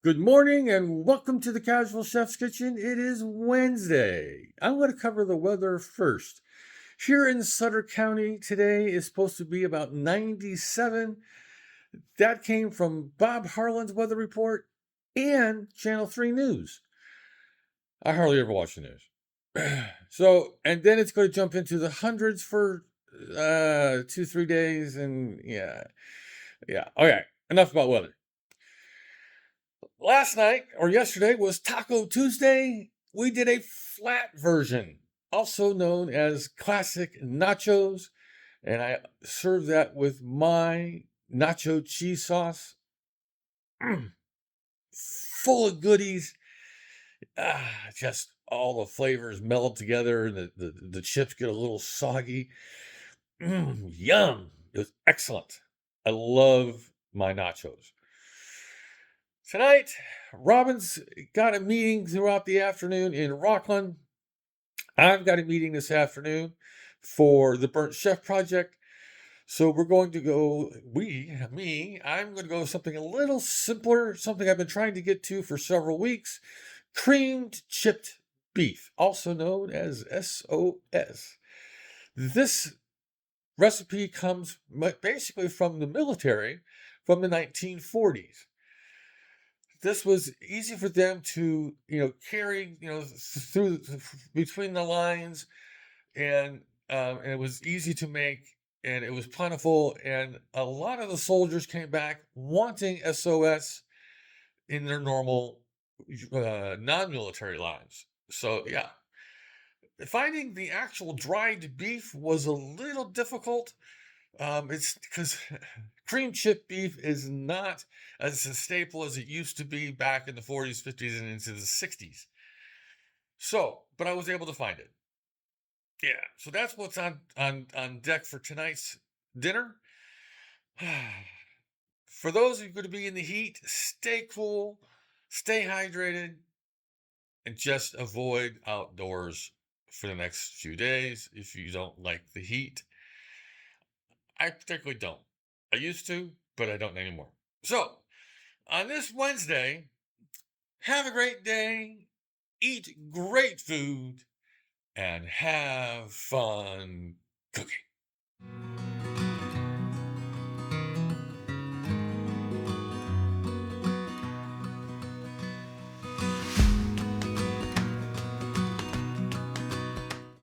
Good morning and welcome to the Casual Chef's Kitchen. It is Wednesday. I'm going to cover the weather first. Here in Sutter County today is supposed to be about 97. That came from Bob Harlan's weather report and Channel 3 News. I hardly ever watch the news. And then it's going to jump into the hundreds for 2, 3 days. And yeah. Okay, enough about weather. Last night or yesterday was Taco Tuesday. We did a flat version, also known as classic nachos, and I served that with my nacho cheese sauce. Full of goodies. Just all the flavors meld together and the chips get a little soggy. Yum. It was excellent. I love my nachos. Tonight, Robin's got a meeting throughout the afternoon in Rockland. I've got a meeting this afternoon for the Burnt Chef Project. So we're going to go, I'm going to go something a little simpler, something I've been trying to get to for several weeks. Creamed chipped beef, also known as SOS. This recipe comes basically from the military from the 1940s. This was easy for them to, carry, through between the lines, and it was easy to make, and it was plentiful, and a lot of the soldiers came back wanting SOS in their normal non-military lives. So yeah, finding the actual dried beef was a little difficult. It's because cream chip beef is not as a staple as it used to be back in the 40s, 50s, and into the 60s. So, but I was able to find it. Yeah, so that's what's on deck for tonight's dinner. For those who are going to be in the heat, stay cool, stay hydrated, and just avoid outdoors for the next few days if you don't like the heat. I particularly don't. I used to, but I don't anymore. So, on this Wednesday, have a great day, eat great food, and have fun cooking.